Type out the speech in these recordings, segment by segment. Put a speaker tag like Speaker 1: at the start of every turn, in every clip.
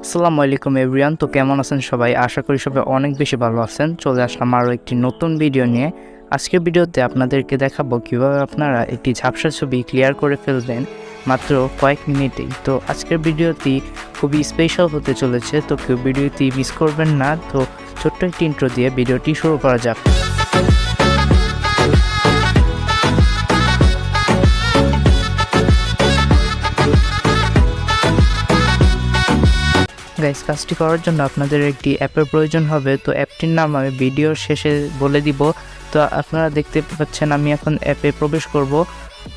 Speaker 1: আসসালামু আলাইকুম এভরিওয়ান। তো কেমন আছেন সবাই? আশা করি সবাই অনেক বেশি ভালো আছেন। চলে আসলাম আরও একটি নতুন ভিডিও নিয়ে। আজকের ভিডিওতে আপনাদেরকে দেখাবো কিভাবে আপনারা একটি ঝাপসা ছবি ক্লিয়ার করে ফেলবেন মাত্র কয়েক মিনিটেই। তো আজকের ভিডিওটি খুবই স্পেশাল হতে চলেছে, তো কেউ ভিডিওটি মিস করবেন না। তো ছোট্ট একটি ইন্ট্রো দিয়ে ভিডিওটি শুরু করা যাক। গাইস, কাজটি করার জন্য আপনাদের একটি অ্যাপের প্রয়োজন হবে। তো অ্যাপটির নাম আমি ভিডিওর শেষে বলে দিব। তো আপনারা দেখতে পাচ্ছেন আমি এখন অ্যাপে প্রবেশ করব।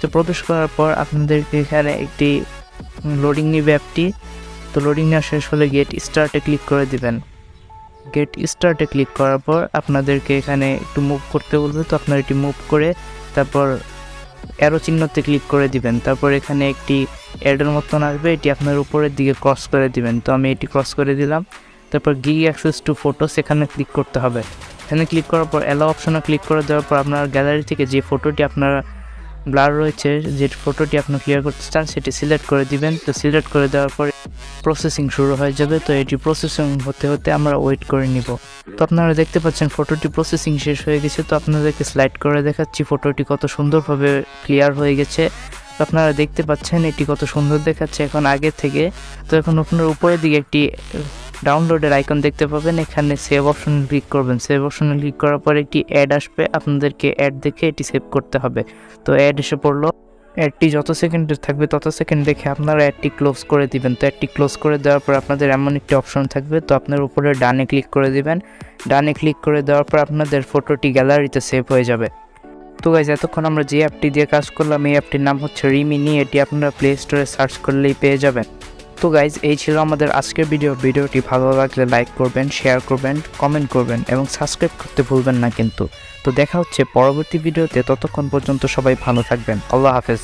Speaker 1: তো প্রবেশ করার পর আপনাদেরকে এখানে একটি লোডিং নিবে অ্যাপটি। তো লোডিং নেওয়া শেষ হলে গেট স্টার্টে ক্লিক করে দিবেন। গেট স্টার্টে ক্লিক করার পর আপনাদেরকে এখানে একটু মুভ করতে বলবে। তো আপনারা এটি মুভ করে তারপর অ্যারো চিহ্নতে ক্লিক করে দিবেন। তারপর এখানে একটি অ্যাডের মতন আসবে, এটি আপনার উপরের দিকে ক্রস করে দিবেন। তো আমি এটি ক্রস করে দিলাম। তারপর গিভ অ্যাক্সেস টু ফটোস এখানে ক্লিক করতে হবে। এখানে ক্লিক করার পর অ্যালাও অপশনে ক্লিক করে দেওয়ার পর আপনার গ্যালারি থেকে যে ফটোটি আপনার ব্লার রয়েছে, যে ফটোটি আপনি ক্লিয়ার করতে চান সেটি সিলেক্ট করে দিবেন। তো সিলেক্ট করে দেওয়ার পর প্রসেসিং শুরু হয়ে যাবে। তো এটি প্রসেসিং হতে হতে আমরা ওয়েট করে নিব। তো আপনারা দেখতে পাচ্ছেন ফটোটি প্রসেসিং শেষ হয়ে গেছে। তো আপনাদেরকে স্লাইড করে দেখাচ্ছি ফটোটি কত সুন্দরভাবে ক্লিয়ার হয়ে গেছে। তো আপনারা দেখতে পাচ্ছেন এটি কত সুন্দর দেখাচ্ছে এখন আগে থেকে। তো এখন আপনার উপরের দিকে একটি ডাউনলোডের আইকন দেখতে পাবেন, এখানে সেভ অপশনে ক্লিক করবেন। সেভ অপশনে ক্লিক করার পর একটি অ্যাড আসবে, আপনাদেরকে অ্যাড দেখে এটি সেভ করতে হবে। তো অ্যাড এসে পড়লো। অ্যাডটি যত সেকেন্ডে থাকবে তত সেকেন্ড দেখে আপনারা অ্যাডটি ক্লোজ করে দিবেন। তো অ্যাডটি ক্লোজ করে দেওয়ার পর আপনাদের এমন একটি অপশন থাকবে, তো আপনার উপরে ডানে ক্লিক করে দিবেন। ডানে ক্লিক করে দেওয়ার পর আপনাদের ফটোটি গ্যালারিতে সেভ হয়ে যাবে। তো গাইজ, এতক্ষণ আমরা যে অ্যাপটি দিয়ে কাজ করলাম এই অ্যাপটির নাম হচ্ছে রিমিনি। এটি আপনারা প্লে স্টোরে সার্চ করলেই পেয়ে যাবেন। তো গাইজ, এই ছিল আমাদের আজকের ভিডিওটি ভালো লাগলে লাইক করবেন, শেয়ার করবেন, কমেন্ট করবেন এবং সাবস্ক্রাইব করতে ভুলবেন না কিন্তু। তো দেখা হচ্ছে পরবর্তী ভিডিওতে, ততক্ষণ পর্যন্ত সবাই ভালো থাকবেন। আল্লাহ হাফেজ।